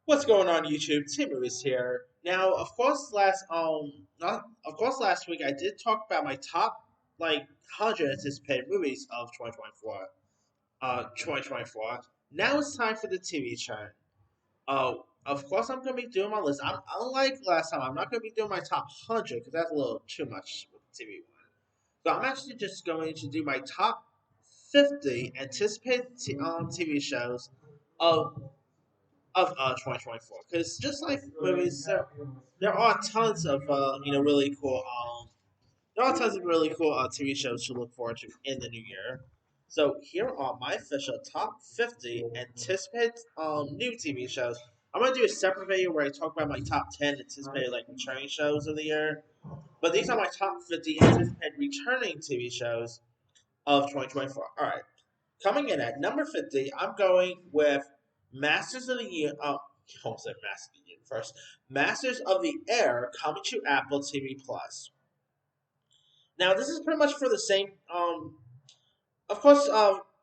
What's going on YouTube? Tim is here. Now, of course, last week I did talk about my top 100 anticipated movies of 2024. 2024. Now it's time for the TV turn. Of course I'm gonna be doing my list. Unlike last time, I'm not gonna be doing my top 100 because that's a little too much with the TV one. So I'm actually just going to do my top 50 anticipated TV shows of 2024 because just like movies there are tons of really cool there are tons of really cool TV shows to look forward to in the new year. So here are my official top 50 anticipated new TV shows. I'm gonna do a separate video where I talk about my top 10 anticipated returning shows of the year, but these are my top 50 anticipated returning TV shows of 2024. All right, coming in at number 50, I'm going with Masters of the Year. I almost said Masters of the Universe. Masters of the Air coming to Apple TV Plus. Now, this is pretty much for the same. Of course,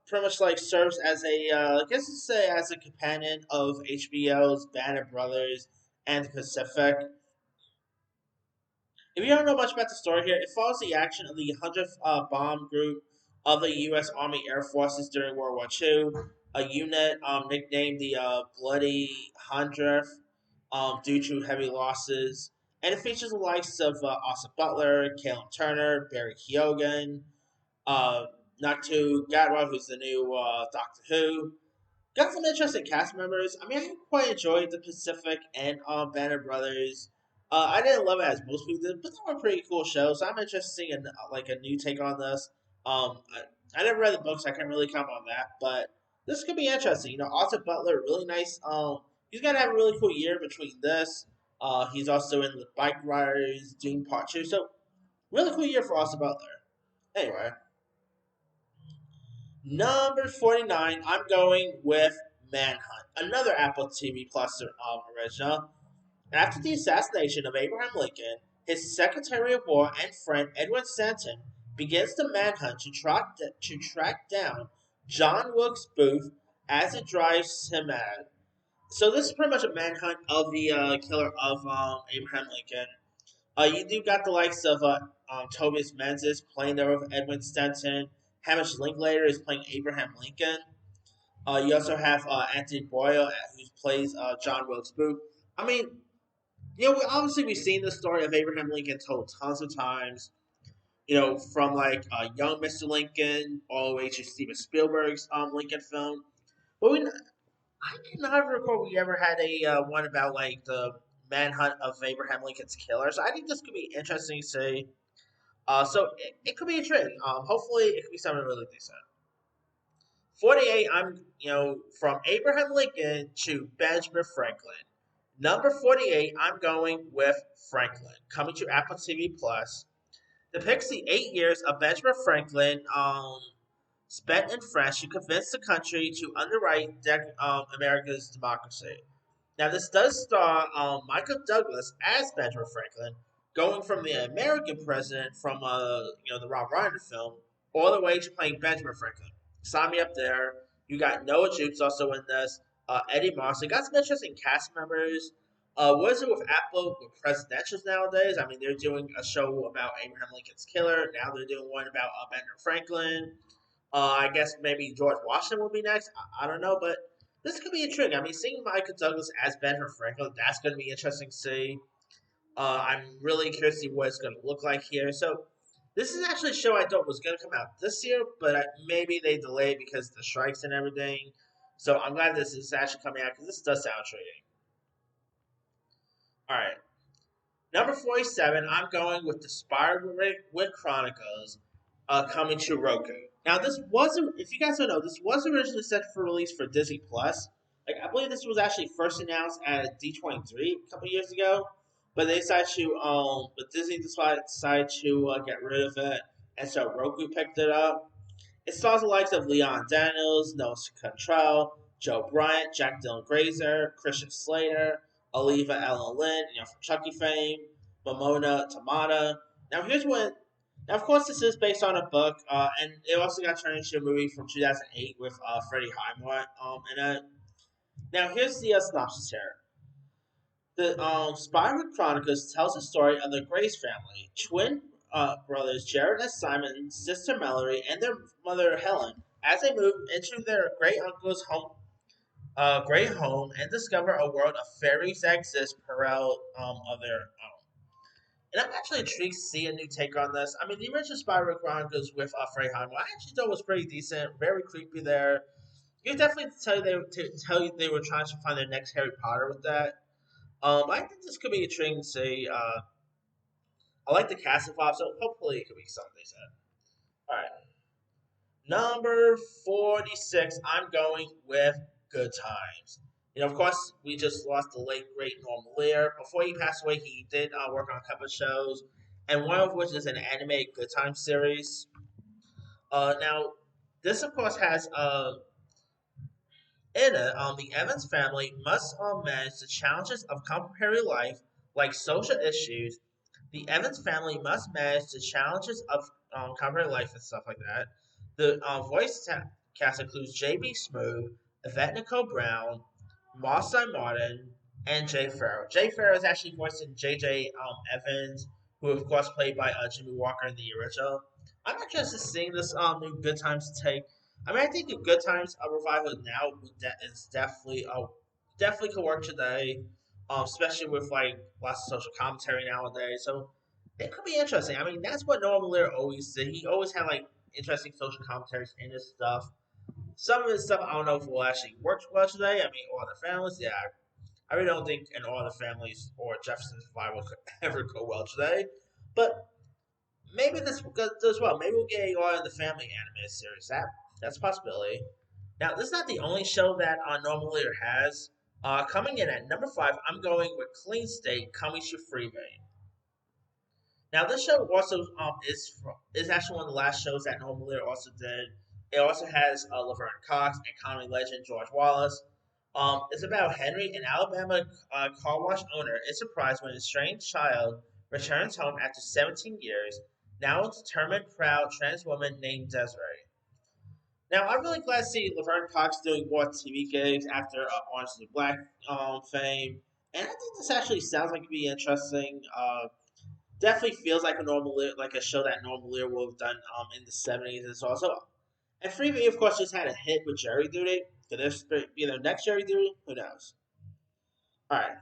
pretty much serves as a, I guess you say, as a companion of HBO's Band of Brothers and the Pacific. If you don't know much about the story here, it follows the action of the 100th Bomb Group of the U.S. Army Air Forces during World War II, a unit nicknamed the Bloody 100th due to heavy losses. And it features the likes of Austin Butler, Caitlin Turner, Barry Keoghan, uh, Natu Gatwa, who's the new Doctor Who. Got some interesting cast members. I mean, I quite enjoyed the Pacific and Banner Brothers. I didn't love it as most people did, but they were pretty cool shows. So I'm interested in a new take on this. I never read the books, I can't really comment on that, but this could be interesting. Austin Butler, really nice. He's gonna have a really cool year between this. He's also in the Bike Riders Dune Part Two, so really cool year for Austin Butler. Anyway, number 49, I'm going with Manhunt, another Apple TV Plus original. After the assassination of Abraham Lincoln, his Secretary of War and friend Edwin Stanton begins the manhunt to track down John Wilkes Booth as it drives him mad. So this is pretty much a manhunt of the killer of Abraham Lincoln. You do got the likes of Tobias Menzies playing there with Edwin Stanton. Hamish Linklater is playing Abraham Lincoln. You also have Anthony Boyle, who plays John Wilkes Booth. I mean, obviously we've seen the story of Abraham Lincoln told tons of times. From young Mr. Lincoln all the way to Steven Spielberg's Lincoln film. But I cannot recall we ever had a one about the manhunt of Abraham Lincoln's killer. So I think this could be interesting to see. So it could be intriguing. Hopefully it could be something really decent. 48, I'm, from Abraham Lincoln to Benjamin Franklin. Number 48, I'm going with Franklin, coming to Apple TV Plus. Depicts the 8 years of Benjamin Franklin spent in France to convince the country to underwrite America's democracy. Now, this does star Michael Douglas as Benjamin Franklin, going from the American president from the Rob Reiner film, all the way to playing Benjamin Franklin. Sign me up there. You got Noah Jupe's also in this. Eddie Marson. Got some interesting cast members. What is it with Apple with presidentials nowadays? I mean, they're doing a show about Abraham Lincoln's killer. Now they're doing one about Benjamin Franklin. I guess maybe George Washington will be next. I don't know, but this could be intriguing. I mean, seeing Michael Douglas as Benjamin Franklin, that's going to be interesting to see. I'm really curious to see what it's going to look like here. So, this is actually a show I thought was going to come out this year, but maybe they delayed because of the strikes and everything. So, I'm glad this is actually coming out because this does sound intriguing. All right. Number 47, I'm going with the Spyro Chronicles coming to Roku. Now, this wasn't, if you guys don't know, this was originally set for release for Disney Plus. I believe this was actually first announced at D23 a couple years ago, but they decided to, but Disney decided to get rid of it, and so Roku picked it up. It stars the likes of Leon Daniels, Noah Contrell, Joe Bryant, Jack Dylan Grazer, Christian Slater, Oliva Ellen Lynn, from Chucky fame, Momona Tamada. Now, here's what. Now, of course, this is based on a book, and it also got turned into a movie from 2008 with Freddie Highmore in it. Now, here's the synopsis here. The Spyro Chronicles tells the story of the Grace family, twin brothers Jared and Simon, sister Mallory, and their mother Helen, as they move into their great uncle's great home and discover a world of fairies that exist parallel of their own. And I'm actually intrigued to see a new take on this. I mean, the original Spyro Chronicles with Freyheim, I actually thought was pretty decent, very creepy there. You could definitely tell you they were trying to find their next Harry Potter with that. I think this could be intriguing to see. I like the cast involved, so hopefully it could be something decent. All right, number 46. I'm going with Good Times. Of course, we just lost the late great Norm Lear. Before he passed away, he did work on a couple of shows, and one of which is an animated Good Times series. Now, this of course has in it, the Evans family must manage the challenges of contemporary life, like social issues. The Evans family must manage the challenges of contemporary life and stuff like that. The cast includes J.B. Smoove, Yvette Nicole Brown, Marsai Martin, and Jay Farrow. Jay Farrow is actually voiced in J.J. Evans, who of course played by Jimmy Walker in the original. I'm interested in seeing this new Good Times take. I mean, I think the Good Times revival now is definitely could work today, especially with like lots of social commentary nowadays. So it could be interesting. I mean, that's what Norman Lear always did. He always had like interesting social commentaries in his stuff. Some of his stuff I don't know if it will actually work well today. I mean, All the Families, yeah, I really don't think an All the Families or Jefferson's Survival could ever go well today. But maybe this does well. Maybe we'll get a All in the Family animated series. That's a possibility. Now, this is not the only show that Norman Lear has. Coming in at number 5, I'm going with Clean State coming to Freebie. Now, this show also is actually one of the last shows that Norman Lear also did. It also has Laverne Cox and comedy legend George Wallace. It's about Henry, an Alabama car wash owner, is surprised when his strange child returns home after 17 years. Now, a determined, proud trans woman named Desiree. Now, I'm really glad to see Laverne Cox doing more TV gigs after Orange is the Black fame, and I think this actually sounds like it'd be interesting. Definitely feels like like a show that Norman Lear would have done in the '70s. It's also and Freebie, of course, just had a hit with Jerry Duty. Could this be their next Jerry Duty? Who knows? All right,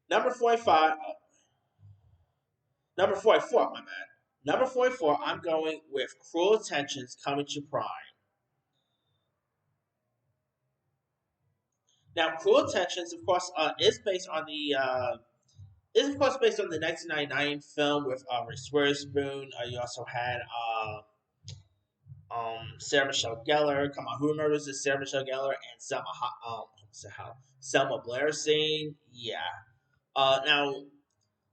number 45. Number 44. My bad. Number 44. I'm going with Cruel Intentions coming to Prime. Now, Cruel Intentions, of course, is of course based on the 1999 film with Reese Witherspoon. You also had Sarah Michelle Gellar. Come on, who remembers this Sarah Michelle Gellar and Selma Blair scene? Yeah. Now,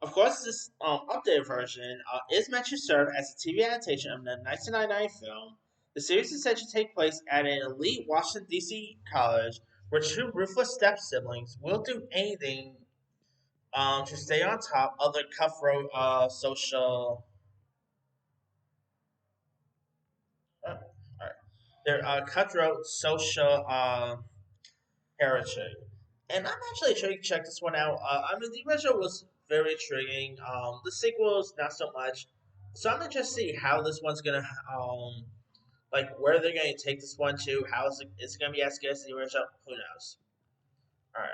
of course, this updated version is meant to serve as a TV adaptation of the 1999 film. The series is said to take place at an elite Washington, D.C. college where two ruthless step siblings will do anything to stay on top of the cutthroat social. Alright. Their cutthroat social heritage. And I'm actually intrigued to check this one out. I mean, the original was very intriguing. The sequels, not so much. So I'm interested to see how this one's gonna, like where they're gonna take this one to. How is it gonna be as good as the original? Who knows? All right,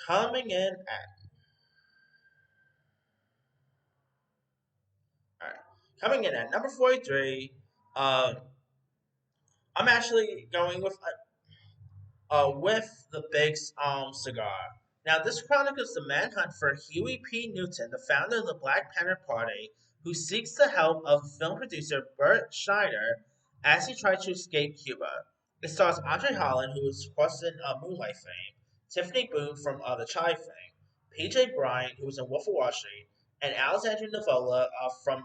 coming in at all right, coming in at number 43. Um, I'm actually going with the big cigar. Now, this chronicles the manhunt for Huey P. Newton, the founder of the Black Panther Party, who seeks the help of film producer Bert Schneider as he tries to escape Cuba. It stars Andre Holland, who was of course in Moonlight fame, Tiffany Boone from The Child fame, PJ Bryant, who was in Wolf of Wall Street, and Alexandra Nivola from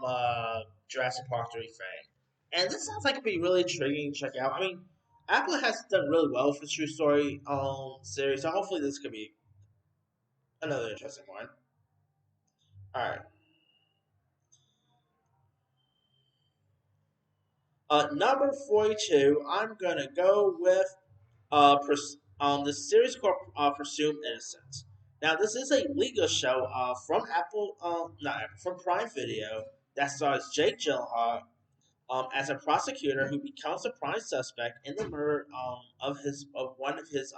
Jurassic Park 3 fame. And this sounds like it'd be really intriguing to check out. I mean, Apple has done really well for the True Story series, so hopefully this could be another interesting one. All right. Number 42, I'm going to go with the series called Presumed Innocence. Now, this is a legal show from Apple, not Apple, from Prime Video that stars Jake Gyllenhaal as a prosecutor who becomes a prime suspect in the murder of one of his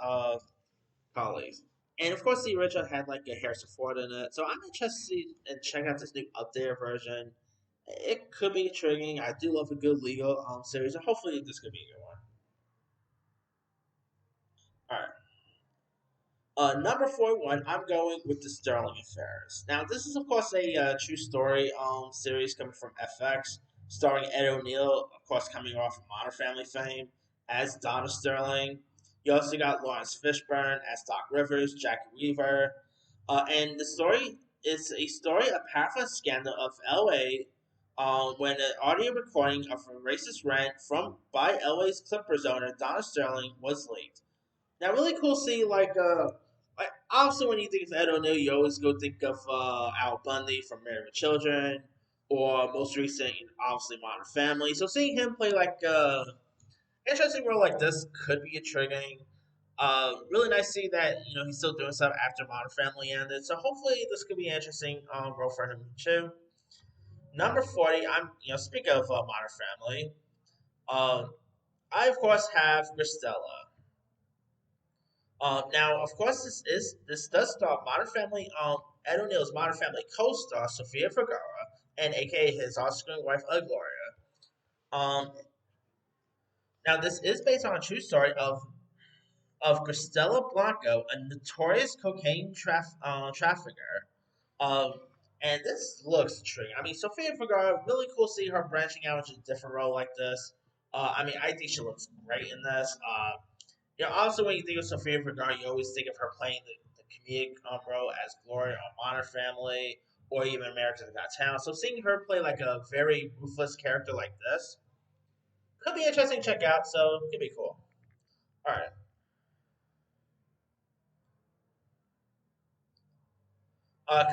colleagues. And of course, the original had like a Harrison Ford in it, so I'm interested in checking out this new updated version. It could be intriguing. I do love a good legal series, and hopefully, this could be a good one. All right. Number 41, I'm going with the Sterling Affairs. Now, this is, of course, a true story series coming from FX, starring Ed O'Neill, of course, coming off of Modern Family fame, as Donna Sterling. You also got Lawrence Fishburne as Doc Rivers, Jackie Weaver. And the story is a story of powerful scandal of LA when an audio recording of a racist rant from by LA's Clippers owner, Donna Sterling, was leaked. Now, really cool seeing like obviously when you think of Ed O'Neill, you always go think of Al Bundy from Married with Children, or most recent, obviously Modern Family. So seeing him play like interesting role like this could be intriguing. Really nice to see that he's still doing stuff after Modern Family ended. So hopefully this could be an interesting role for him too. Number 40, I'm speaking of Modern Family, um, I of course have Christella. Now, of course, this does star Modern Family Ed O'Neill's Modern Family co-star Sofia Vergara and AKA his on-screen wife Gloria. Um, Now this is based on a true story of Cristela Blanco, a notorious cocaine trafficker. Um, and this looks intriguing. I mean, Sofia Vergara, really cool seeing her branching out into a different role like this. I mean, I think she looks great in this. Also when you think of Sofia Vergara, you always think of her playing the comedic role as Gloria on Modern Family or even America's Got Talent. So seeing her play like a very ruthless character like this could be interesting to check out. So it could be cool. All right.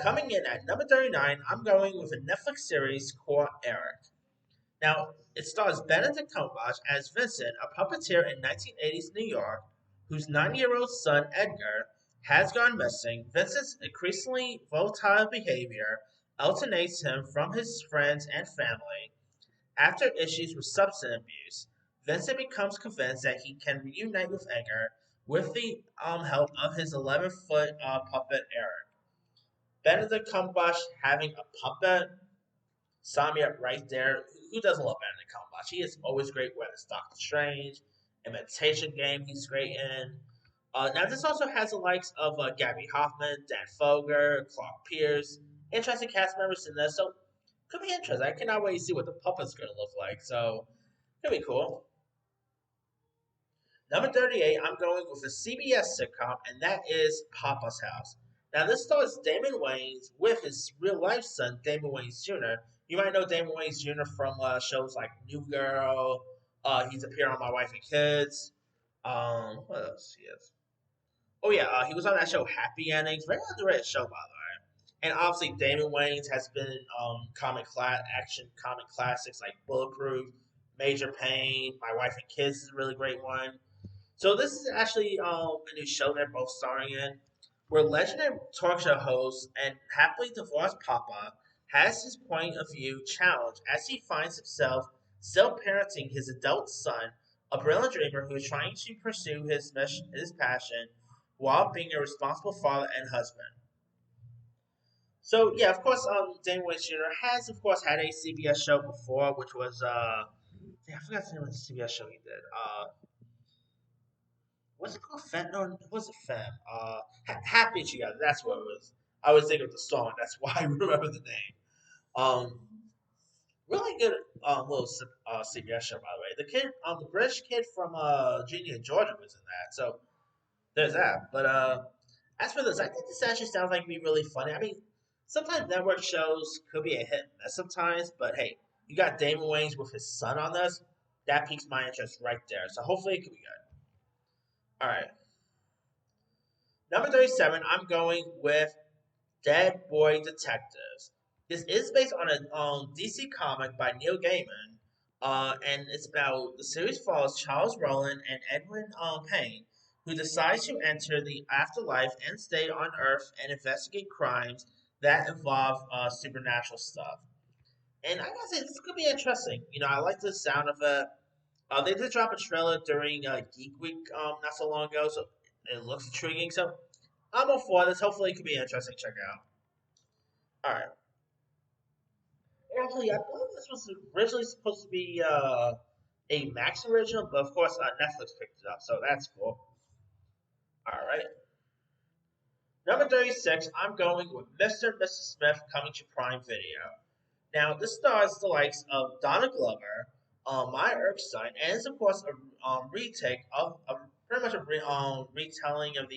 Coming in at number 39, I'm going with a Netflix series called Eric. Now, it stars Benedict Cumberbatch as Vincent, a puppeteer in 1980s New York, whose 9-year-old son Edgar has gone missing. Vincent's increasingly volatile behavior alienates him from his friends and family. After issues with substance abuse, Vincent becomes convinced that he can reunite with Edgar with the help of his 11-foot puppet Eric. Benedict Cumberbatch having a puppet, sign me up right there. Who doesn't love Benedict Cumberbatch? He is always great when it's Doctor Strange, Imitation Game. He's great in. Now this also has the likes of Gabby Hoffman, Dan Foger, Clark Pierce, interesting cast members in this. So could be interesting. I cannot wait to see what the puppet's gonna look like. So could be cool. Number 38, I'm going with a CBS sitcom, and that is Papa's House. Now, this stars Damon Wayans with his real life son, Damon Wayans Jr. You might know Damon Wayans Jr. from shows like New Girl. He's appeared on My Wife and Kids. What else he is? Oh yeah, he was on that show Happy Endings. Very underrated show, by the way. And obviously, Damon Wayans has been in action comic classics like Bulletproof, Major Pain, My Wife and Kids is a really great one. So this is actually a new show they're both starring in, where legendary talk show host and happily divorced Papa has his point of view challenged as he finds himself still parenting his adult son, a brilliant dreamer who is trying to pursue his passion while being a responsible father and husband. So yeah, of course, Dane Wayne Jr. has of course had a CBS show before, which was yeah, I forgot the name of the CBS show he did. What's it called? No, was it Fem? Happy Together. That's what it was. I was thinking of the song. That's why I remember the name. Um, really good little CBS show, by the way. The British kid from Virginia, Georgia, was in that. So there's that. But as for this, I think this actually sounds like it'd be really funny. I mean, sometimes network shows could be a hit and miss sometimes, but hey, you got Damon Wayans with his son on this. That piques my interest right there. So hopefully it could be good. All right. Number 37, I'm going with Dead Boy Detectives. This is based on a DC comic by Neil Gaiman, and it's about the series follows Charles Rowland and Edwin Payne who decides to enter the afterlife and stay on Earth and investigate crimes that involve supernatural stuff. And I gotta say, this could be interesting. I like the sound of it. They did drop a trailer during Geek Week not so long ago, so it looks intriguing. So I'm all for this. Hopefully, it could be interesting. Check it out. All right. Actually, I believe this was originally supposed to be a Max original, but of course Netflix picked it up, so that's cool. All right. Number 36, I'm going with Mr. and Mrs. Smith coming to Prime Video. Now, this stars the likes of Donna Glover, Maya Erskine, and is, of course, a retake of pretty much a retelling of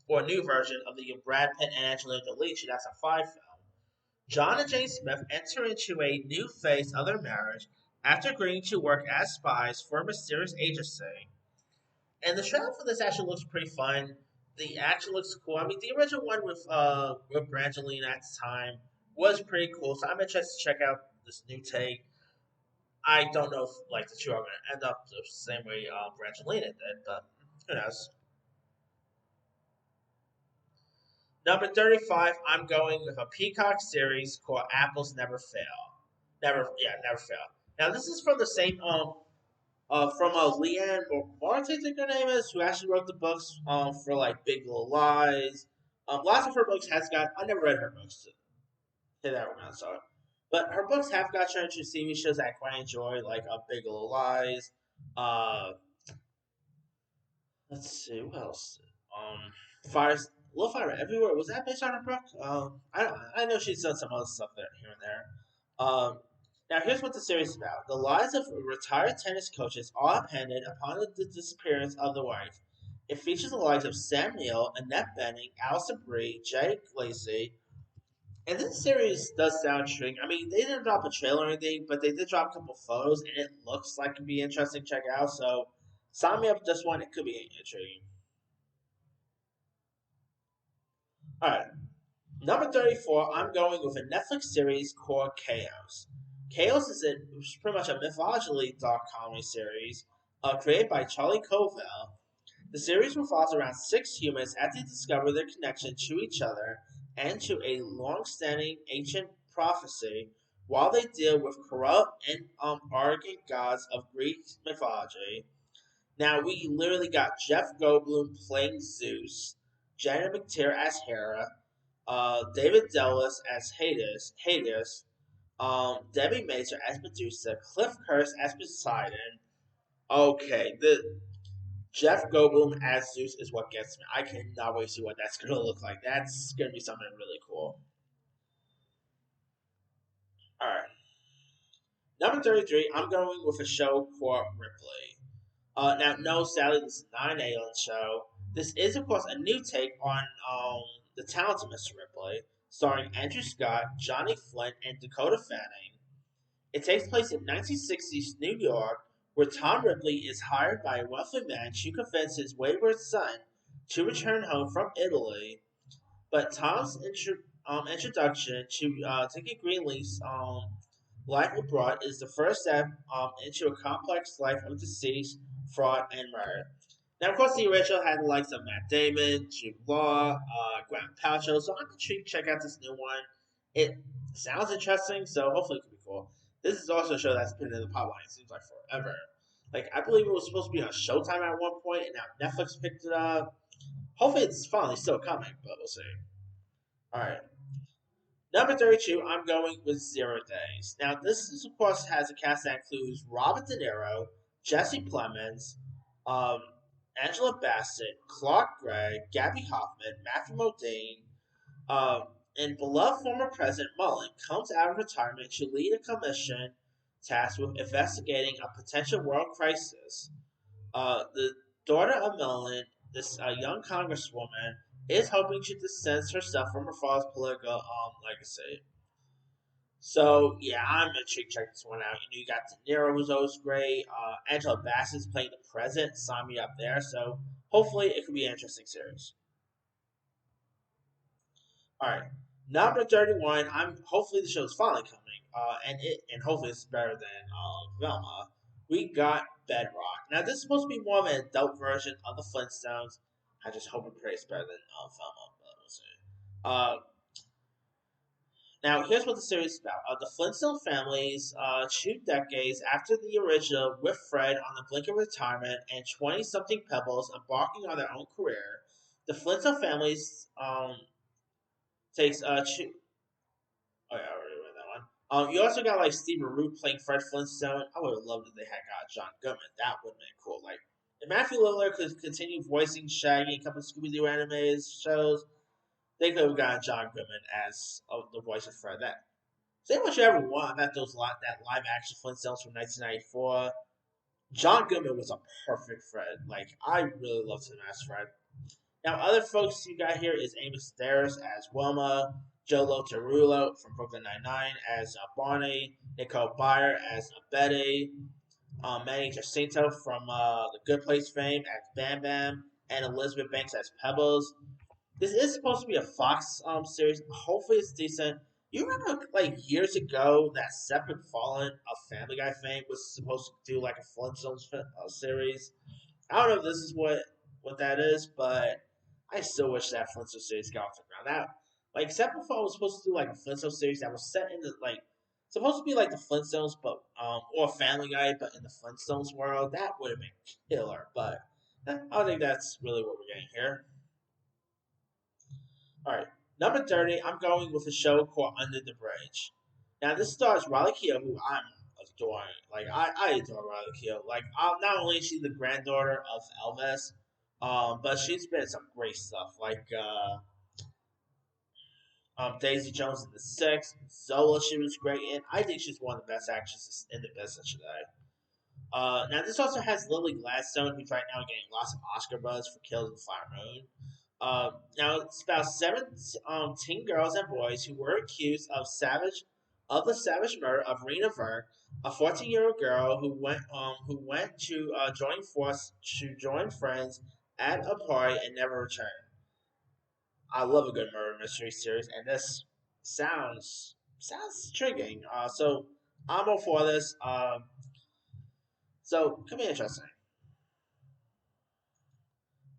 or a new version of the Brad Pitt and Angelina Jolie 2005 film. John and Jane Smith enter into a new phase of their marriage after agreeing to work as spies for a mysterious agency. And the trailer for this actually looks pretty fun. The action looks cool. I mean, the original one with Brangelina at the time was pretty cool, so I'm interested to check out this new take. I don't know if like the two are going to end up the same way Brangelina did, but who knows? Number 35, I'm going with a Peacock series called Apples Never Fail. Never Fail. Now this is from the same from Leanne Marte, I think her name is, who actually wrote the books for like Big Little Lies. Lots of her books has got. I never read her books. To say that around, sorry, but her books have got turned into TV shows that I quite enjoy, like Big Little Lies. Uh, let's see what else. Fires, Little Fire Everywhere. Was that based on her book? I know she's done some other stuff there here and there. Now, here's what the series is about. The lives of retired tennis coaches are upended upon the disappearance of the wife. It features the lives of Sam Neill, Annette Bening, Alison Brie, Jake Lacey, and this series does sound intriguing. I mean, they didn't drop a trailer or anything, but they did drop a couple photos, and it looks like it could be interesting to check out. So, sign me up for this one. It could be intriguing. All right, number 34, I'm going with a Netflix series called Chaos. Chaos is pretty much a mythology dark comedy series created by Charlie Covell. The series revolves around six humans as they discover their connection to each other and to a long-standing ancient prophecy while they deal with corrupt and arrogant gods of Greek mythology. Now, we literally got Jeff Goldblum playing Zeus, Janet McTeer as Hera, David Dallas as Hades, Debbie Mazer as Medusa, Cliff Curtis as Poseidon. Okay, the Jeff Goldblum as Zeus is what gets me. I cannot wait to see what that's going to look like. That's going to be something really cool. All right, number 33. I'm going with a show called Ripley. Now, no, sadly, this is not an alien show. This is, of course, a new take on the talented Mr. Ripley, starring Andrew Scott, Johnny Flynn, and Dakota Fanning. It takes place in 1960s New York, where Tom Ripley is hired by a wealthy man to convince his wayward son to return home from Italy. But Tom's introduction to get Greenleaf's life abroad is the first step into a complex life of deceit, fraud, and murder. Now, of course, the original had the likes of Matt Damon, Jude Law, Gwyneth Paltrow, so I'm intrigued to check out this new one. It sounds interesting, so hopefully it can be cool. This is also a show that's been in the pop line, it seems like forever. Like, I believe it was supposed to be on Showtime at one point, and now Netflix picked it up. Hopefully it's finally still coming, but we'll see. Alright. Number 32, I'm going with Zero Days. Now, of course, has a cast that includes Robert De Niro, Jesse Plemons, um, Angela Bassett, Clark Gregg, Gabby Hoffman, Matthew Modine, and beloved former President Mullen comes out of retirement to lead a commission tasked with investigating a potential world crisis. The daughter of Mullen, this young congresswoman, is hoping to distance herself from her father's political legacy. So yeah, I'm intrigued to check this one out. You got De Niro, who's always great. Angela Bassett's playing the president. Sign me up there. So hopefully it could be an interesting series. All right, number 31. I'm hopefully the show's finally coming. And hopefully it's better than Velma. we got Bedrock. Now, this is supposed to be more of an adult version of the Flintstones. I just hope and pray it's better than Velma, but we'll see. Uh, Now, here's what the series is about. The Flintstone families, 2 decades after the original, with Fred on the brink of retirement and 20 something Pebbles embarking on their own career, the Flintstone families takes. Oh, yeah, I already read that one. You also got like Stephen Root playing Fred Flintstone. I would have loved if they had got John Goodman. That would have been cool. Like, if Matthew Lillard could continue voicing Shaggy in a couple of Scooby Doo animated shows, they could have gotten John Goodman as the voice of Fred. Say what you ever want about that live action Flintstones from 1994. John Goodman was a perfect Fred. Like I really loved him as Fred. Now other folks you got here is Amy Sedaris as Wilma, Joe Lotarulo from Brooklyn Nine Nine as Barney, Nicole Byer as Betty, Manny Jacinto from The Good Place fame as Bam Bam, and Elizabeth Banks as Pebbles. This is supposed to be a Fox series. Hopefully, it's decent. You remember, like years ago, that Seth MacFarlane of Family Guy fame was supposed to do like a Flintstones series. I don't know if this is what that is, but I still wish that Flintstones series got off the ground. That like Seth MacFarlane was supposed to do like a Flintstones series that was set in the like supposed to be like the Flintstones, but or Family Guy, but in the Flintstones world. That would have been killer. But I don't think that's really what we're getting here. All right, number 30. I'm going with a show called Under the Bridge. Now this stars Riley Keough, who I'm adoring. Like I adore Riley Keough. Like not only is she the granddaughter of Elvis, but she's been in some great stuff like Daisy Jones in the Six, Zola. She was great in. I think she's one of the best actresses in the business today. Now this also has Lily Gladstone, who's right now getting lots of Oscar buzz for Killed in the Flower Moon. Now it's about 17 girls and boys who were accused of the savage murder of Rena Verk, a 14-year-old girl who went to join friends at a party and never returned. I love a good murder mystery series, and this sounds intriguing. So I'm all for this. So could be interesting.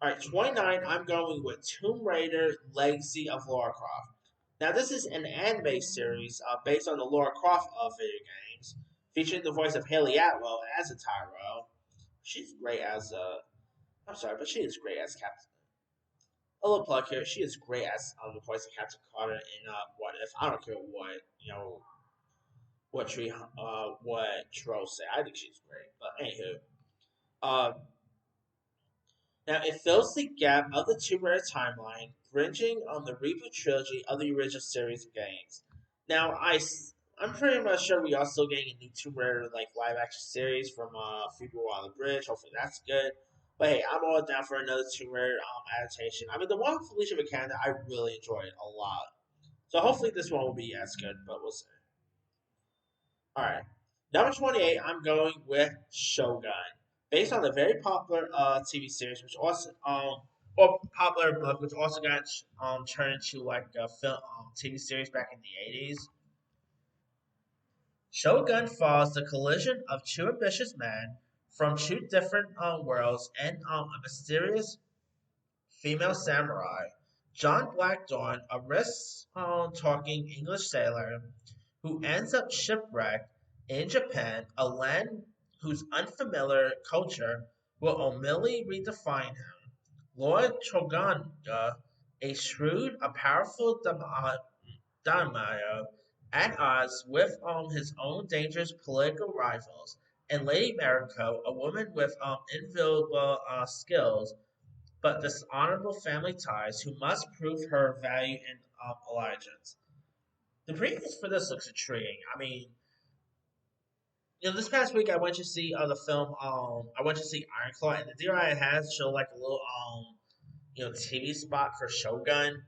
All right, 29. I'm going with Tomb Raider: Legacy of Lara Croft. Now, this is an anime series based on the Lara Croft of video games, featuring the voice of Haley Atwell as a Tyro. She's great as I'm sorry, but she is great as Captain. A little plug here. She is great as the voice of Captain Carter in What If. I don't care what what trolls say. I think she's great. But anywho, uh, now, it fills the gap of the Tomb Raider timeline, bridging on the Reboot Trilogy of the original series of games. Now, I'm pretty much sure we are still getting a new Tomb Raider like live action series from People on the Bridge. Hopefully, that's good. But hey, I'm all down for another Tomb Raider adaptation. I mean, the one with Felicia Vikander, I really enjoyed a lot. So hopefully, this one will be as good, but we'll see. All right. Number 28, I'm going with Shogun. Based on the very popular TV series, which also, or popular book, which also got turned into like a film TV series back in the 80s. Shogun follows the collision of two ambitious men from two different worlds and a mysterious female samurai. John Blackthorne, a wrist talking English sailor who ends up shipwrecked in Japan, a land whose unfamiliar culture will ultimately redefine him. Lord Choganga, a powerful daimyo, at odds with his own dangerous political rivals, and Lady Mariko, a woman with invaluable skills but dishonorable family ties who must prove her value in allegiance. The previews for this looks intriguing. I mean, this past week I went to see the film. I went to see Iron Claw, and the DRI has showed like a little TV spot for Shogun.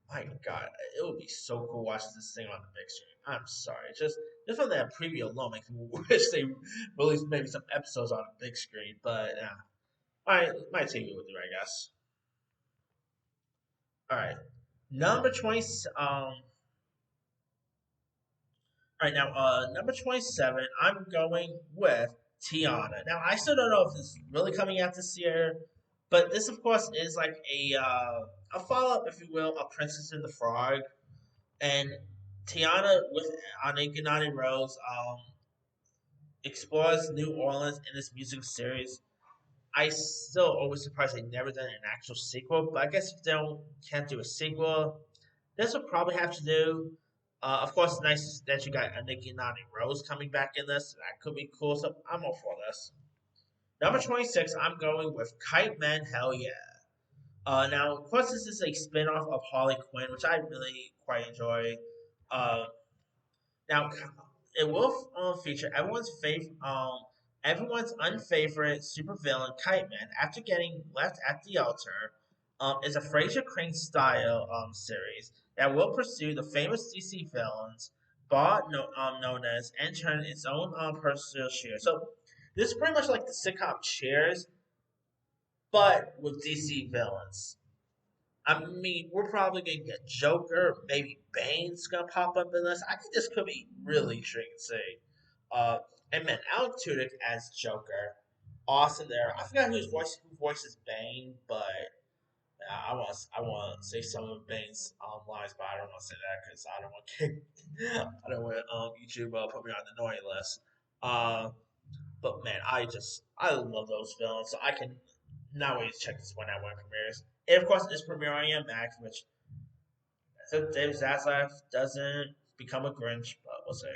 My God, it would be so cool watching this thing on the big screen. I'm sorry, just from that preview alone makes me wish they released maybe some episodes on a big screen. But my TV would do, I guess. All right, number 20. All right, now number 27. I'm going with Tiana. Now, I still don't know if this is really coming out this year, but this, of course, is like a follow up, if you will, of Princess and the Frog. And Tiana with Anikinani Rose explores New Orleans in this music series. I still always surprised they never done an actual sequel, but I guess if they don't can't do a sequel, this will probably have to do. Of course, it's nice that you got a Nicki Nani Rose coming back in this. That could be cool, so I'm all for this. Number 26, I'm going with Kite Man, Hell Yeah. Now, of course, this is a spin off of Harley Quinn, which I really quite enjoy. Uh, Now, it will feature everyone's unfavorite supervillain, Kite Man, after getting left at the altar. Is a Fraser Crane style series that will pursue the famous DC villains, known as, and turn its own personal share. So, this is pretty much like the sitcom Cheers, but with DC villains. I mean, we're probably gonna get Joker, maybe Bane's gonna pop up in this. I think this could be really intriguing to see. Uh, and man, Alan Tudyk as Joker, awesome there. I forgot who voices Bane, but I want to say some of Bane's lines, but I don't want to say that because I don't want I don't want YouTube put me on the naughty list. Uh, but man, I love those films, so I can not wait to check this one out when it premieres. And of course, it's premiering on Max, which I hope David Zaslav doesn't become a Grinch, but we'll see.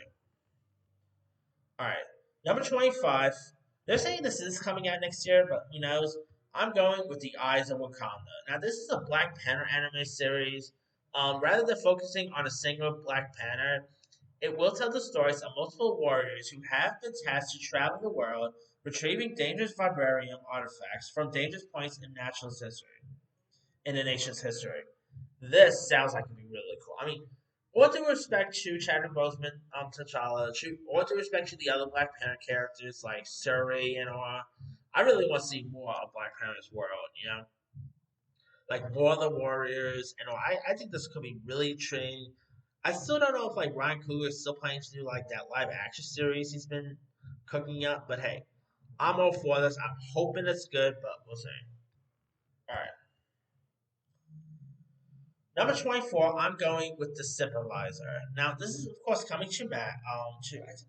All right, number 25. They're saying this is coming out next year, but who knows? I'm going with The Eyes of Wakanda. Now, this is a Black Panther anime series. Rather than focusing on a single Black Panther, it will tell the stories of multiple warriors who have been tasked to travel the world, retrieving dangerous vibranium artifacts from dangerous points in the nation's history. This sounds like it'd be really cool. I mean, all due respect to Chadwick Boseman, T'Challa, all due respect to the other Black Panther characters like Shuri and all, I really want to see more of Black Panther's world. Like more of the warriors and all. I think this could be really intriguing. I still don't know if like Ryan Coogler is still planning to do like that live action series he's been cooking up, but hey, I'm all for this. I'm hoping it's good, but we'll see. All right. Number 24, I'm going with The Supervisor. Now, this is, of course, coming to I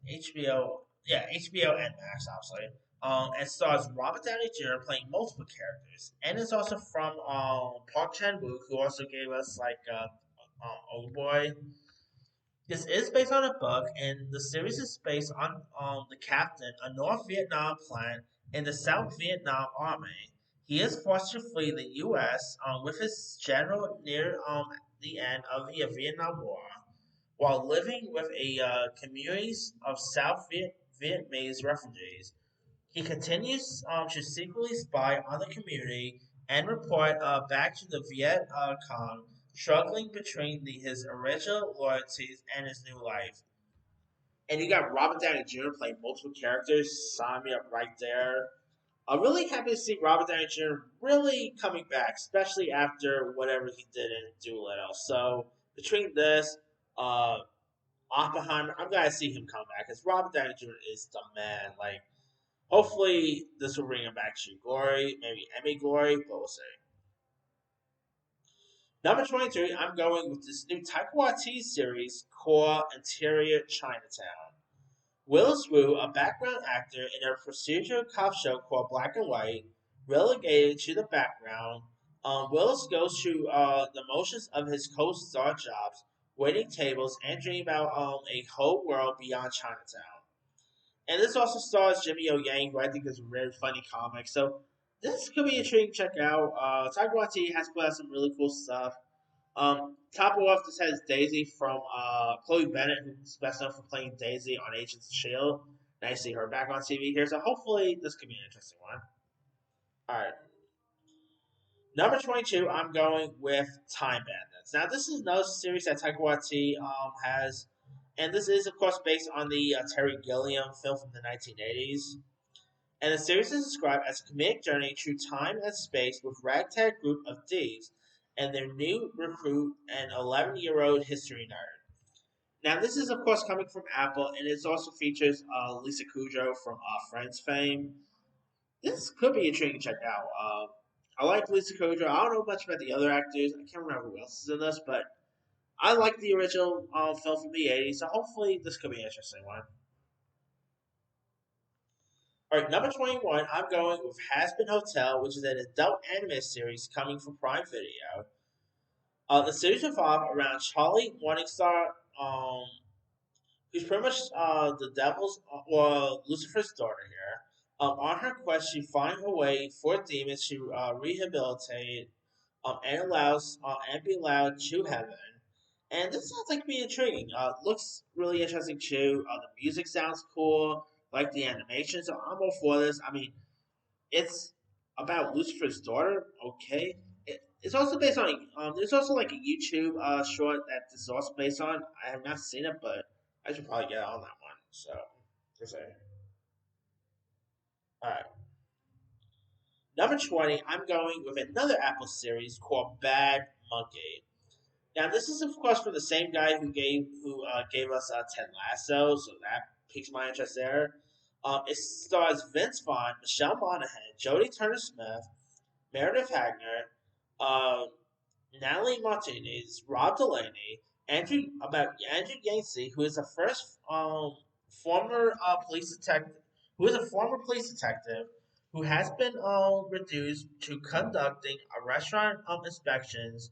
think HBO, yeah, HBO and Max, obviously. And stars Robert Downey Jr. playing multiple characters. And it's also from Park Chan Wook, who also gave us, like, Old Boy. This is based on a book, and the series is based on the captain, a North Vietnam plant in the South Vietnam Army. He is forced to flee the U.S. With his general near the end of the Vietnam War, while living with a communities of Vietnamese refugees. He continues to secretly spy on the community and report back to the Viet Cong, struggling between his original loyalties and his new life. And you got Robert Downey Jr. playing multiple characters. Sign me up right there. I'm really happy to see Robert Downey Jr. really coming back, especially after whatever he did in Doolittle. So between this, uh, Oppenheimer, I'm glad to see him come back because Robert Downey Jr. is the man. Like, hopefully, this will bring him back to glory, maybe Emmy glory, but we'll see. Number 23, I'm going with this new Taika Waititi series, Core Interior Chinatown. Willis Wu, a background actor in a procedural cop show called Black and White, relegated to the background, Willis goes through the motions of his co-star jobs, waiting tables, and dreaming about a whole world beyond Chinatown. And this also stars Jimmy O Yang, who I think is a very funny comic. So this could be intriguing to check out. Taika Waititi has put out some really cool stuff. Top of off, this has Daisy from Chloe Bennett, who's best known for playing Daisy on Agents of S.H.I.E.L.D. Nice to see her back on TV here. So hopefully this could be an interesting one. All right. Number 22, I'm going with Time Bandits. Now, this is another series that Taika Waititi has, and this is, of course, based on the Terry Gilliam film from the 1980s. And the series is described as a comedic journey through time and space with ragtag group of thieves and their new recruit, an 11-year-old history nerd. Now, this is of course coming from Apple, and it also features Lisa Kudrow from Friends fame. This could be intriguing to check out. I like Lisa Kudrow. I don't know much about the other actors. I can't remember who else is in this, but I like the original film from the '80s. So hopefully, this could be an interesting one. All right, number 21. I'm going with Haspin Hotel, which is an adult anime series coming from Prime Video. The series revolves around Charlie Morningstar, um, who's pretty much the devil's or Lucifer's daughter here. On her quest, she finds a way for demons to rehabilitate and be allowed to heaven. And this sounds like be intriguing. Looks really interesting too. The music sounds cool, like the animation. So I'm all for this. I mean, it's about Lucifer's daughter. Okay. It's also based on. There's also like a YouTube short that this is also based on. I have not seen it, but I should probably get on that one. So, just saying. All right. Number 20, I'm going with another Apple series called Bad Monkey. Now, this is of course from the same guy who gave us Ted Lasso, so that piques my interest there. It stars Vince Vaughn, Michelle Monaghan, Jodie Turner Smith, Meredith Hagner, uh, Natalie Martinez, Rob Delaney, Andrew Yancey, who is the first former police detective, who is a former police detective who has been reduced to conducting a restaurant inspections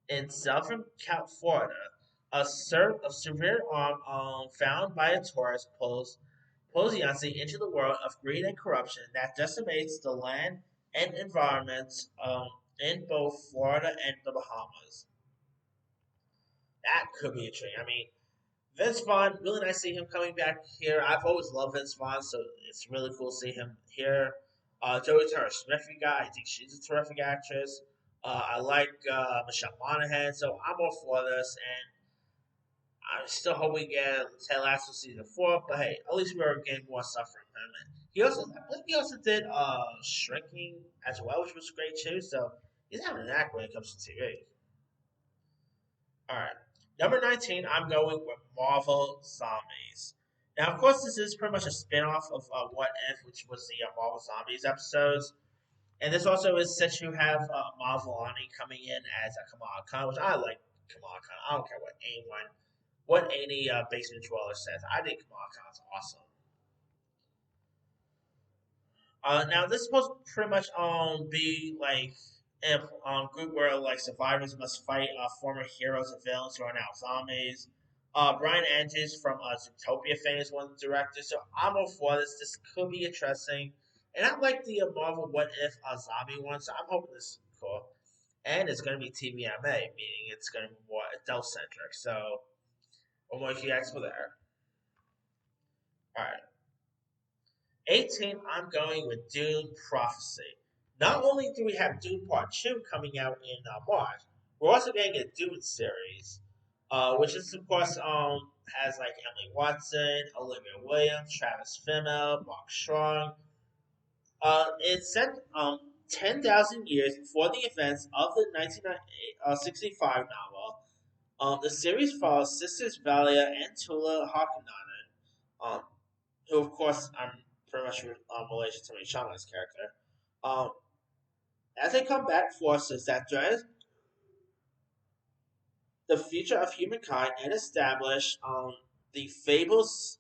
in Southern Florida. A severe arm found by a tourist pulls Yancey into the world of greed and corruption that decimates the land and environment in both Florida and the Bahamas. That could be a tree. I mean, Vince Vaughn, really nice to see him coming back here. I've always loved Vince Vaughn, so it's really cool to see him here. Joey Turner Smith, you got, I think she's a terrific actress. I like Michelle Monaghan, so I'm all for this, and I still hope we get Ted Lasso season 4. But hey, at least we are getting more stuff from him. And I believe he also did Shrinking as well, which was great too. So he's having an act when it comes to TV. All right. Number 19, I'm going with Marvel Zombies. Now, of course, this is pretty much a spin off of What If, which was the Marvel Zombies episodes. And this also is since you have Marvel Ani coming in as a Kamala Khan, which I like Kamala Khan. I don't care what any basement dweller says. I think Kamala Khan's awesome. Now this is supposed to pretty much be like if group where like survivors must fight former heroes and villains who are now zombies. Brian Andrews from Zootopia fame is one of the directors, so I'm all for this. This could be interesting, and I like the Marvel What If zombie one, so I'm hoping this is cool. And it's going to be TVMA, meaning it's going to be more adult centric. So, what more can you ask for there? All right. 18, I'm going with Dune Prophecy. Not only do we have Dune Part 2 coming out in March, we're also getting a Dune series, which is, of course, has like Emily Watson, Olivia Williams, Travis Fimmel, Mark Strong. It's set 10,000 years before the events of the 1965 novel. The series follows Sisters Valia and Tula Harkonnen, um, who of course I'm pretty much related to Ray Shama's character. Um, as they combat forces that threaten the future of humankind and establish the fables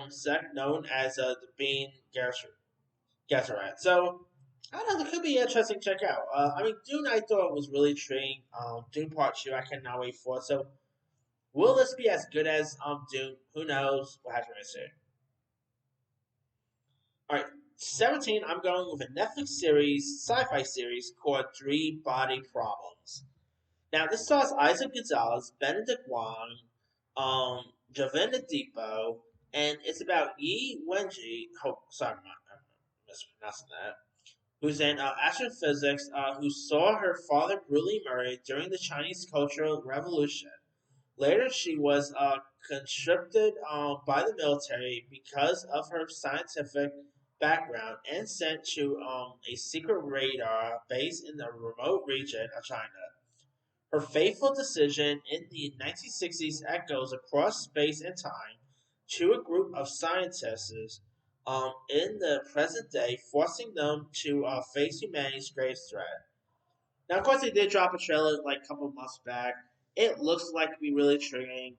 sect known as the Bean Gesserit. So I don't know, it could be interesting to check out. I mean, Dune I thought was really intriguing. Dune Part 2 I cannot wait for. So will this be as good as Dune? Who knows? We'll have to see. All right, 17. I'm going with a Netflix series, sci-fi series called Three Body Problems. Now, this stars Isaac Gonzalez, Benedict Wong, Javinda Depot, and it's about Yi Wenji. Oh, sorry, I'm mispronouncing that. Who's in astrophysics, who saw her father brutally murdered during the Chinese Cultural Revolution. Later, she was conscripted by the military because of her scientific background and sent to a secret radar base in the remote region of China. Her fateful decision in the 1960s echoes across space and time to a group of scientists in the present day, forcing them to face humanity's greatest threat. Now, of course, they did drop a trailer like a couple of months back. It looks like to be really intriguing.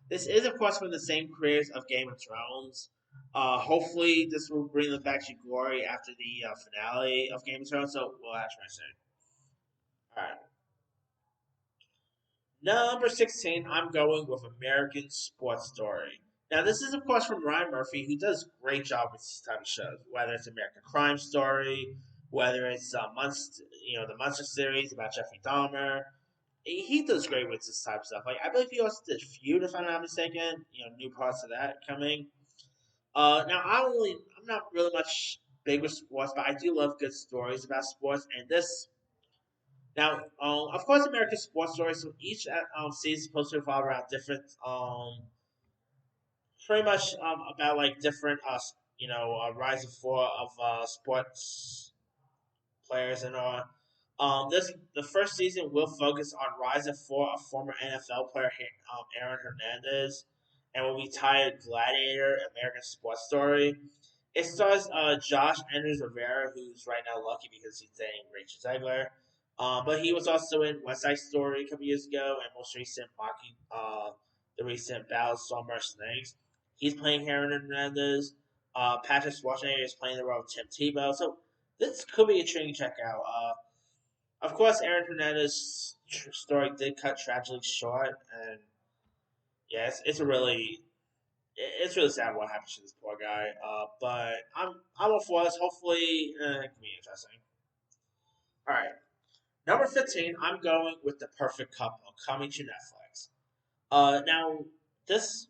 This is, of course, from the same creators of Game of Thrones. Hopefully, this will bring them back to glory after the finale of Game of Thrones. So we'll have to soon. All right. Number 16, I'm going with American Sports Story. Now, this is, of course, from Ryan Murphy, who does a great job with these type of shows, whether it's American Crime Story, whether it's the Munster series about Jeffrey Dahmer. He does great with this type of stuff. Like, I believe he also did Feud, if I'm not mistaken. New parts of that coming. Now, I'm not really much big with sports, but I do love good stories about sports, and this now, of course, American sports stories. So each season is supposed to revolve around different, pretty much about like different, rise and fall of sports players and all. This the first season will focus on rise and fall of former NFL player Aaron Hernandez, and will be titled Gladiator: American Sports Story. It stars Josh Anders Rivera, who's right now lucky because he's dating Rachel Zegler. But he was also in West Side Story a couple years ago, and most recent the recent Battle of Stormar Snakes. He's playing Aaron Hernandez. Patrick Schwarzenegger is playing the role of Tim Tebow. So this could be a intriguing check out. Of course, Aaron Hernandez's story did cut tragically short, and yeah, it's really sad what happened to this poor guy. But I'm all for this. Hopefully, it can be interesting. All right, number 15. I'm going with The Perfect Couple coming to Netflix. Now this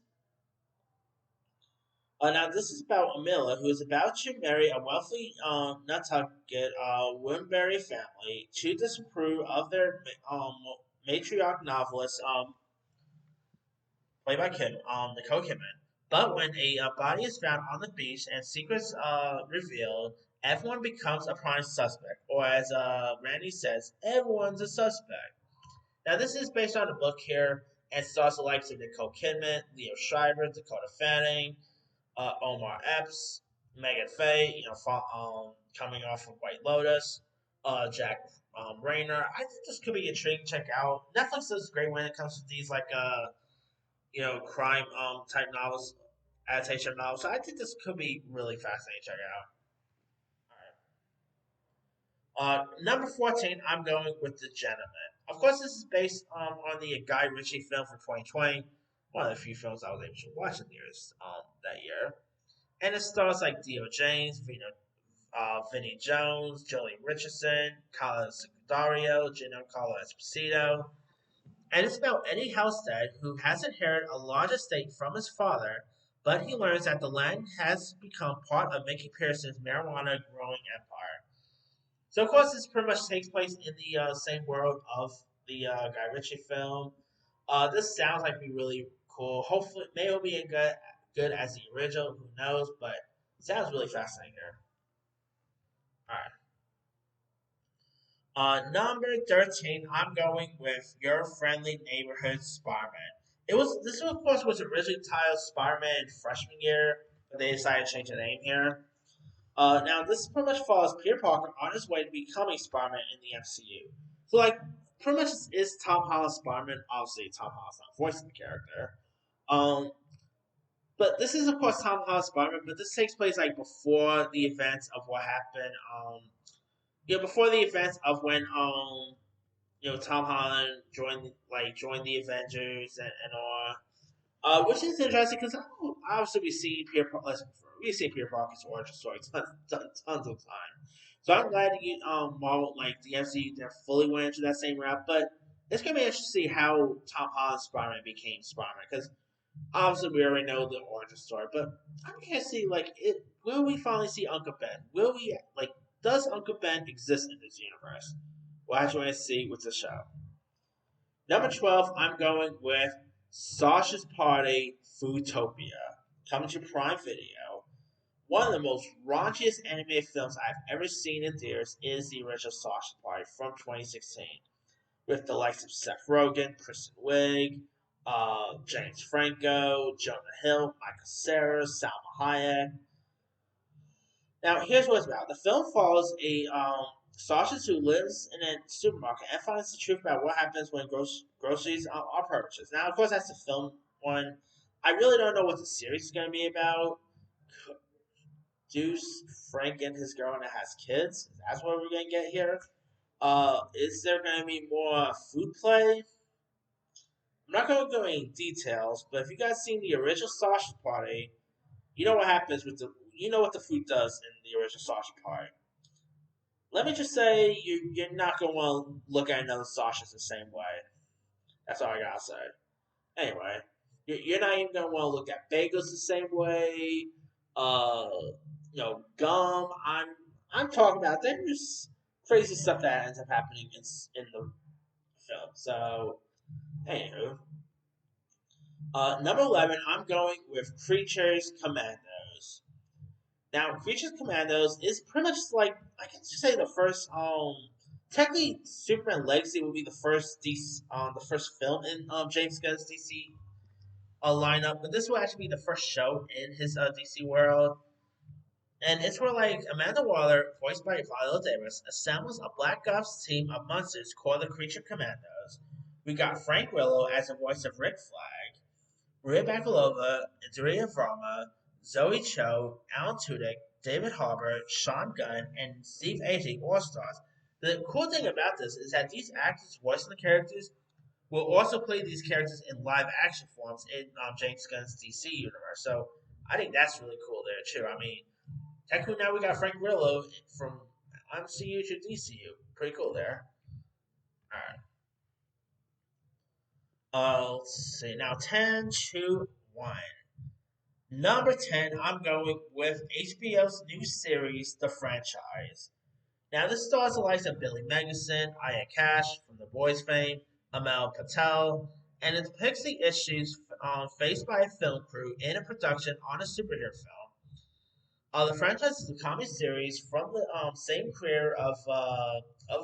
this is about Amila, who is about to marry a wealthy Nantucket Woodbury family to disapprove of their matriarch novelist, played by Nicole Kidman. But when a body is found on the beach and secrets revealed, everyone becomes a prime suspect, or as Randy says, everyone's a suspect. Now, this is based on a book here and stars the likes of Nicole Kidman, Leo Schreiber, Dakota Fanning, Omar Epps, Megan Faye, coming off of White Lotus, Jack Rayner. I think this could be intriguing to check out. Netflix does great when it comes to these crime type novels, adaptation novels. So I think this could be really fascinating to check out. Number 14, I'm going with The Gentleman. Of course, this is based on the Guy Ritchie film from 2020, one of the few films I was able to watch in years that year. And it stars like Dio James, Vinnie Jones, Jolie Richardson, Carlos Secundario, Giancarlo Esposito. And it's about Eddie Halstead, who has inherited a large estate from his father, but he learns that the land has become part of Mickey Pearson's marijuana growing empire. So, of course, this pretty much takes place in the same world of the Guy Ritchie film. This sounds like be really cool. Hopefully, maybe it'll be a good as the original. Who knows? But it sounds really fascinating here. All right. Number 13, I'm going with Your Friendly Neighborhood Spider-Man. This of course was originally titled Spider-Man freshman year, but they decided to change the name here. Now this pretty much follows Peter Parker on his way to becoming Spider-Man in the MCU. So like pretty much is Tom Holland's Spider-Man. Obviously Tom Holland's not voicing the character. Um, but this is of course Tom Holland's Spider-Man, but this takes place like before the events of what happened. Before the events of when Tom Holland joined the Avengers and all. Which is interesting because obviously we see Peter Parker's origin story tons of time. So I'm glad that Marvel the MCU they fully went into that same route, but it's gonna be interesting to see how Tom Holland's Spider-Man became Spider-Man because obviously we already know the origin story, but I'm gonna see will we finally see Uncle Ben? Will we does Uncle Ben exist in this universe? Well, I want to see with the show. Number 12, I'm going with Sasha's Party Foodtopia, coming to Prime Video. One of the most raunchiest animated films I've ever seen in theaters is the original Sasha's Party from 2016. with the likes of Seth Rogen, Kristen Wiig, James Franco, Jonah Hill, Michael Cera, Salma Hayek. Now, here's what it's about. The film follows a sausage who lives in a supermarket and finds the truth about what happens when groceries are purchased. Now, of course, that's the film one. I really don't know what the series is going to be about. Deuce, Frank, and his girl that has kids. That's what we're going to get here. Is there going to be more food play? I'm not going to go into details, but if you guys seen the original Sausage Party, you know what happens with the you know what the food does in the original Sausage Party. Let me just say you're not going to want to look at another sausage the same way. That's all I gotta say. Anyway, you're not even going to want to look at bagels the same way. Uh, gum. I'm talking about there's crazy stuff that ends up happening in the film. So, anywho, number 11, I'm going with Creatures Commandos. Now, Creatures Commandos is pretty much like I can say the first. Technically, Superman Legacy will be the first film in James Gunn's DC lineup, but this will actually be the first show in his DC world. And it's where like Amanda Waller, voiced by Viola Davis, assembles a Black Ops team of monsters called the Creature Commandos. We got Frank Grillo as the voice of Rick Flag, Maria Bakalova, Andrea Varma, Zoe Cho, Alan Tudyk, David Harbour, Sean Gunn, and Steve Agee all stars. The cool thing about this is that these actors voicing the characters will also play these characters in live action forms in James Gunn's DC universe. So I think that's really cool there too. I mean, technically now we got Frank Grillo from MCU to DCU. Pretty cool there. All right. Let's see. Now 10 to 1. Number 10, I'm going with HBO's new series, The Franchise. Now, this stars the likes of Billy Magnuson, Aya Cash from The Boys fame, Amel Patel, and it depicts the issues faced by a film crew in a production on a superhero film. The franchise is a comic series from the same creator of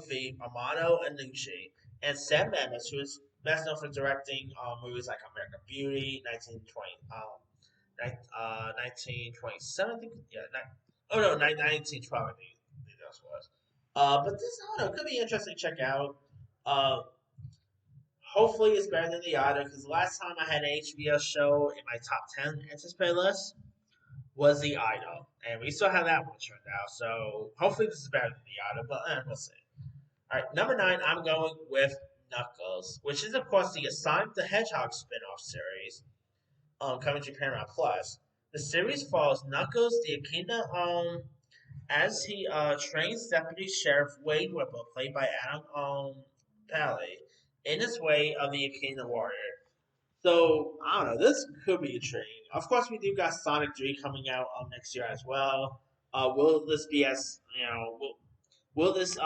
V, Armando Iannucci, and Sam Mendes, who is best known for directing movies like American Beauty, 1927, I think. Yeah, oh no, 1912, I think that was. But this, I don't know, could be interesting to check out. Uh, Hopefully, it's better than The Idol, because the last time I had an HBO show in my top 10 anticipated list was The Idol, and we saw how that one turned out. So hopefully, this is better than The Idol, but we'll see. All right, number 9, I'm going with Knuckles, which is, of course, the Sonic the Hedgehog spin off series coming to Paramount Plus. The series follows Knuckles, the Echidna, as he trains Deputy Sheriff Wade Whipple, played by Adam Pally, in his way of the Echidna Warrior. So, I don't know, this could be intriguing. Of course, we do got Sonic 3 coming out next year as well. Will this be will this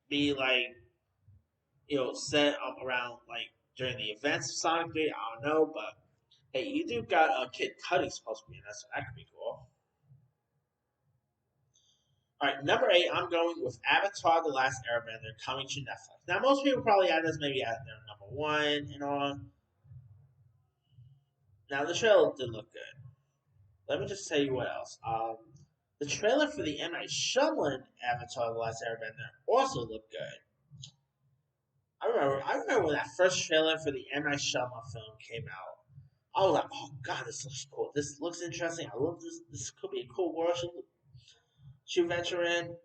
be like, set around like during the events of Sonic 3? I don't know, but hey, you do got Kid Cudi supposed to be in that, so that could be cool. All right, number 8, I'm going with Avatar: The Last Airbender coming to Netflix. Now, most people probably had this maybe at their number one and all. Now, the trailer did look good. Let me just tell you what else. The trailer for the M. Night Shyamalan Avatar: The Last Airbender also looked good. I remember when that first trailer for the M. Night Shyamalan film came out. I was like, oh god, this looks cool. This looks interesting. I love this. This could be a cool world to venture in.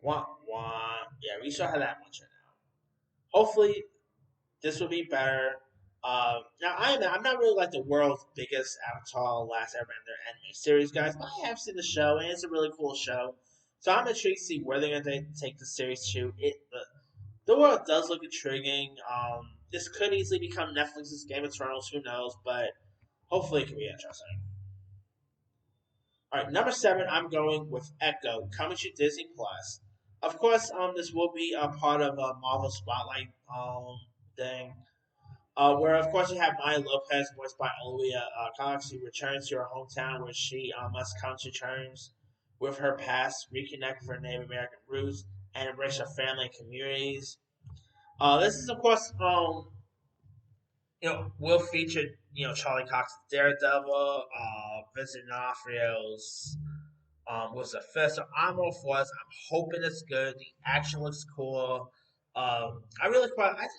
Wah wah. Yeah, we saw how that one turned out. Hopefully, this will be better. Now, I'm not really like the world's biggest Avatar Last Airbender anime series, guys, but I have seen the show, and it's a really cool show. So I'm intrigued to see where they're going to take the series to. The world does look intriguing. This could easily become Netflix's Game of Thrones, who knows, but hopefully it can be interesting. All right, number 7, I'm going with Echo, coming to Disney Plus. Of course, this will be a part of a Marvel Spotlight thing. Where of course you have Maya Lopez, voiced by Olivia Cox, who returns to her hometown where she must come to terms with her past, reconnect with her Native American roots, and embrace her family and communities. This is of course will feature Charlie Cox's Daredevil, Vincent D'Onofrio's was a fist. So I'm all for this. I'm hoping it's good. The action looks cool. I did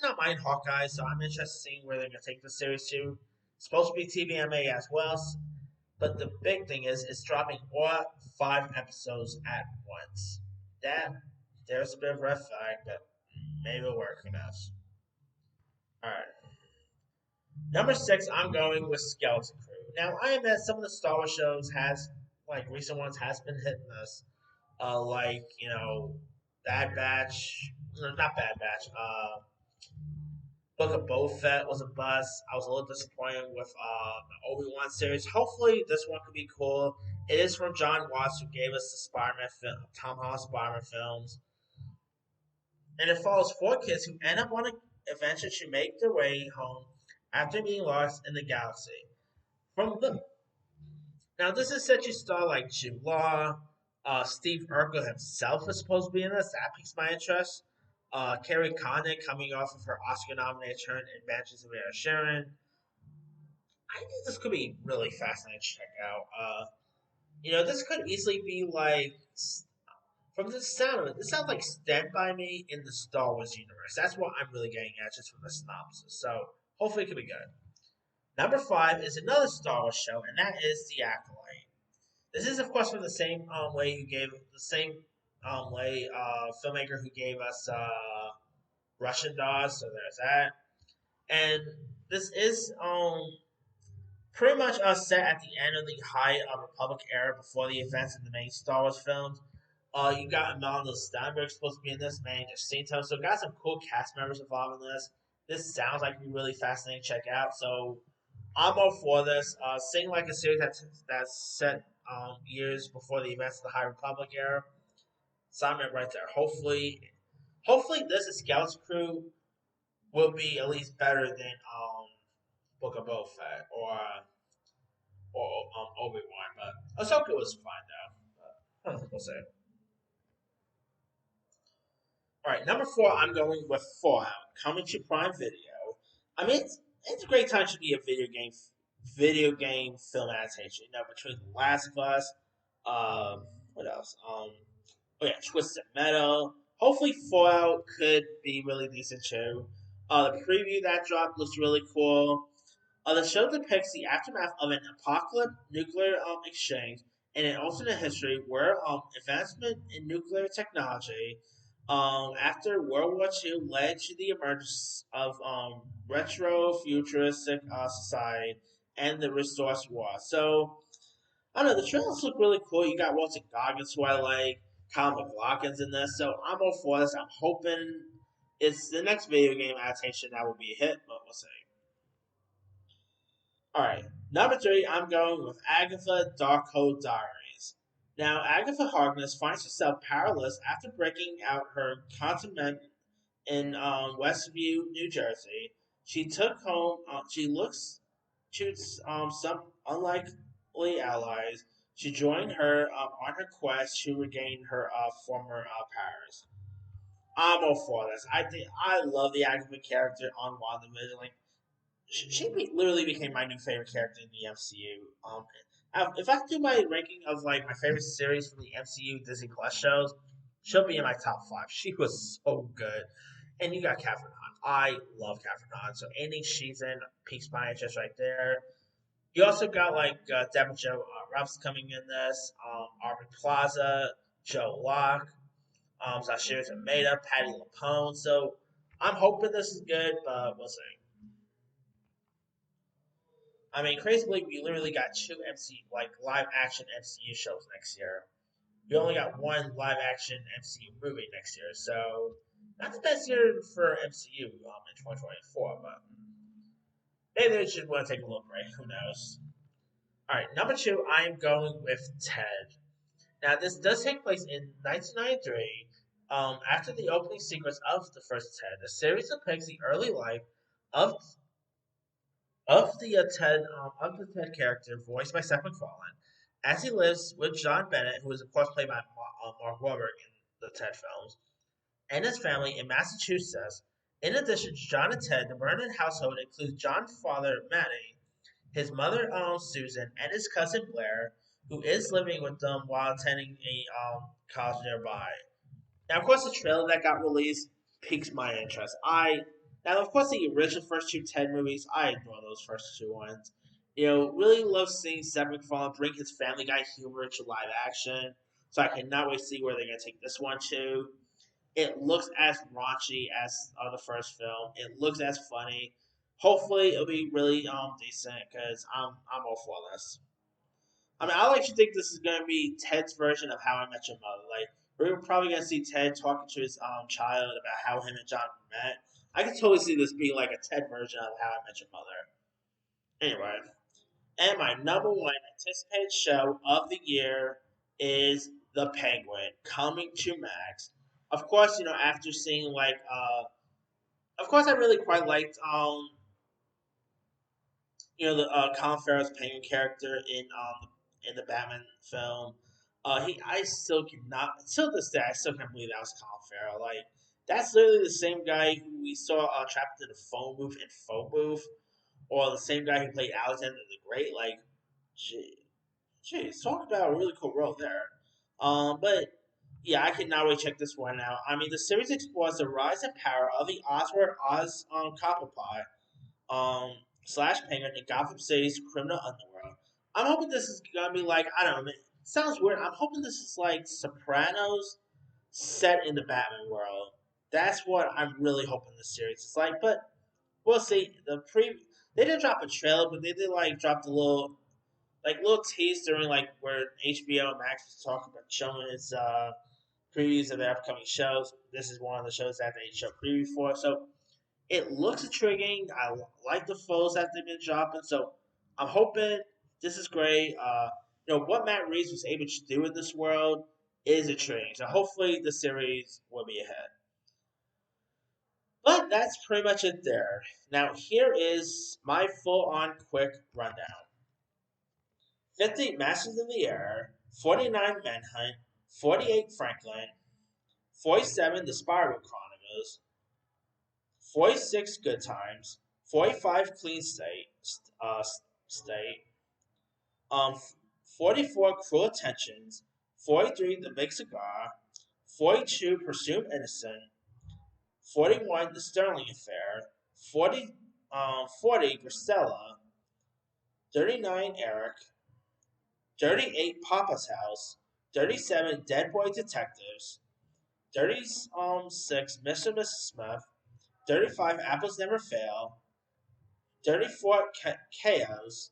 not mind Hawkeye, so I'm interested in seeing where they're gonna take the series to. It's supposed to be TVMA as well, but the big thing is it's dropping all 5 episodes at once. That there's a bit of a red flag, but maybe it'll work. Who knows? All right. Number six, I'm going with Skeleton Crew. Now I admit some of the Star Wars shows has like recent ones has been hitting us. Like Bad Batch, no, not Bad Batch. Book of Boba Fett was a bust. I was a little disappointed with the Obi Wan series. Hopefully, this one could be cool. It is from John Watts, who gave us the Spider-Man film, Tom Holland Spider-Man films, and it follows four kids who end up on an adventure to make their way home after being lost in the galaxy. From the Now, this is set to star like Jude Law. Steve Urkel himself is supposed to be in this. That piques my interest. Carrie Condon coming off of her Oscar nominated turn in Banshees of Sharon. I think this could be really fascinating to check out. This could easily be like, from the sound of it, this sounds like Stand By Me in the Star Wars universe. That's what I'm really getting at just from the synopsis. So, hopefully, it could be good. Number five is another Star Wars show, and that is The Acolyte. This is, of course, from the same way you gave the same way filmmaker who gave us Russian Dolls. So there's that, and this is pretty much set at the end of the High Republic era before the events in the main Star Wars films. You got Amanda Steinberg supposed to be in this, man, Jacinto. So got some cool cast members involved in this. This sounds like it'd be really fascinating to check out. So I'm all for this. Seeing like a series that's set years before the events of the High Republic era. Sign me up right there. Hopefully this Scouts crew will be at least better than Book of Boba Fett or Obi Wan. But Ahsoka was fine though. But, we'll see. All right, number four, I'm going with Fallout, coming to Prime Video. I mean, it's a great time to be a video game film adaptation. Between The Last of Us, what else? Oh yeah, Twisted Metal. Hopefully, Fallout could be really decent too. The preview that dropped looks really cool. The show depicts the aftermath of an apocalyptic nuclear exchange in an alternate history where advancement in nuclear technology after World War II led to the emergence of retro-futuristic society and the Resource War. So, I don't know, the trailers look really cool. You got Walter Goggins, who I like, Kyle McLaughlin's in this, so I'm all for this. I'm hoping it's the next video game adaptation that will be a hit, but we'll see. Alright, number three, I'm going with Agatha Darkhold Diaries. Now, Agatha Harkness finds herself powerless after breaking out her containment in Westview, New Jersey. She looks to some unlikely allies to join her on her quest to regain her former powers. I'm all for this. I love the Agatha character on WandaVision. Like, literally became my new favorite character in the MCU. If I do my ranking of like my favorite series from the MCU Disney Plus shows, she'll be in my top five. She was so good, and you got Catherine Hahn. I love Catherine Hahn, so anything she's in piques my interest right there. You also got like Deborah Jo Ruff's coming in this, Aubrey Plaza, Joe Locke, Zashira Zameda, Patty LaPone. So I'm hoping this is good, but we'll see. I mean, crazily, we literally got two like live action MCU shows next year. We only got one live action MCU movie next year, so not the best year for MCU in 2024, but maybe they should want to take a little break. Who knows? All right, number two, I'm going with Ted. Now, this does take place in 1993. After the opening sequence of the first Ted, the series depicts the early life of of the Ted character, voiced by Seth MacFarlane, as he lives with John Bennett, who is of course played by Mark Wahlberg in the Ted films, and his family in Massachusetts In addition, John and Ted, the Vernon household includes John's father, Manny, his mother, Susan, and his cousin Blair, who is living with them while attending a college nearby. Now, of course, the trailer that got released piques my interest. Now, of course, the original first two Ted movies, I adore those first two ones. Really love seeing Seth MacFarlane bring his Family Guy humor to live action. So I cannot wait to see where they're going to take this one to. It looks as raunchy as the first film. It looks as funny. Hopefully, it'll be really decent because I'm all for this. I mean, I like to think this is going to be Ted's version of How I Met Your Mother. Like, we're probably going to see Ted talking to his child about how him and John met. I can totally see this being like a Ted version of How I Met Your Mother. Anyway, and my number one anticipated show of the year is The Penguin coming to Max. Of course, after seeing of course, I really quite liked the Colin Farrell's Penguin character in the Batman film. I still cannot, till this day, I still can't believe that was Colin Farrell. Like, that's literally the same guy who we saw trapped in the phone booth in Phone Booth, or the same guy who played Alexander the Great. Like, jeez, talk about a really cool role there. But yeah, I cannot wait to check this one out. I mean, the series explores the rise and power of the Oswald Oz Copperpot slash Penguin in Gotham City's criminal underworld. I'm hoping this is gonna be like, I don't know. It sounds weird. I'm hoping this is like Sopranos set in the Batman world. That's what I'm really hoping this series is like. But we'll see. They didn't drop a trailer, but they did like drop a little tease during like where HBO Max was talking about showing its previews of their upcoming shows. This is one of the shows that they show preview for. So it looks intriguing. I like the foes that they've been dropping, so I'm hoping this is great. What Matt Reeves was able to do in this world is intriguing. So hopefully the series will be ahead. But that's pretty much it there. Now here is my full-on quick rundown. 50 Masters in the Air, 49 Manhunt, 48 Franklin, 47 The Spyro Chronicles, 46 Good Times, 45 Clean State, um, 44 Cruel Attentions, 43 The Big Cigar, 42 Presumed Innocent, 41 The Sterling Affair, 40 Gristella, 39 Eric, 38 Papa's House, 37 Dead Boy Detectives, 36 Mr. and Mrs. Smith, 35 Apples Never Fail, 34 Chaos,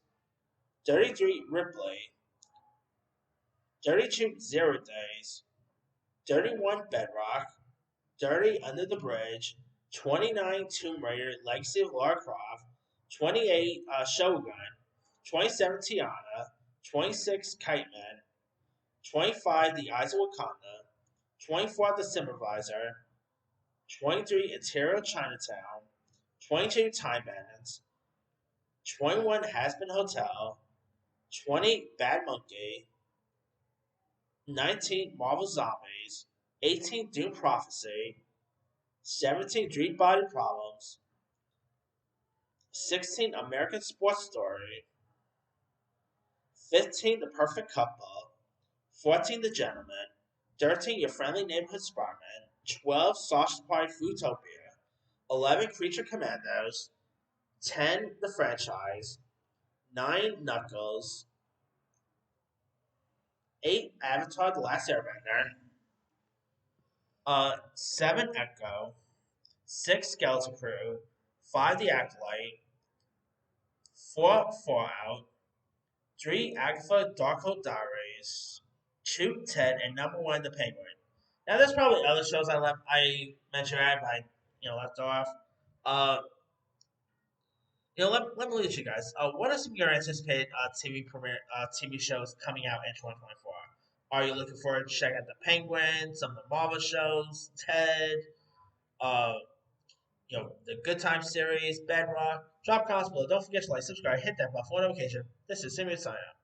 33 Ripley, 32 Zero Days, 31 Bedrock, 30 Under the Bridge, 29 Tomb Raider Legacy of Lara Croft, 28 Shogun, 27 Tiana, 26 Kite Man, 25 The Eyes of Wakanda, 24 The Supervisor, 23 Interior Chinatown, 22 Time Bandits, 21 Haspin Hotel, 20 Bad Monkey, 19 Marvel Zombies, 18 Dune Prophecy, 17 Dream Body Problems, 16 American Sports Story, 15 The Perfect Couple, 14 The Gentleman, 13 Your Friendly Neighborhood Spider-Man, 12 Sausage Party Foodtopia, 11 Creature Commandos, 10 The Franchise, 9 Knuckles, 8 Avatar The Last Airbender, 7 Echo, 6 Skeleton Crew, 5 The Acolyte, 4 Fallout, 3 Agatha Darkhold Diaries, 2 Ted, and number 1 The Penguin. Now there's probably other shows I mentioned left off. Uh, let me lead you guys. What are some of your anticipated TV shows coming out in 2024? Are you looking forward to checking out The Penguin, some of the Marvel shows, Ted, uh, the Good Time series, Bedrock? Drop comments below. Don't forget to like, subscribe, hit that bell for notification. This is Simeon signing out.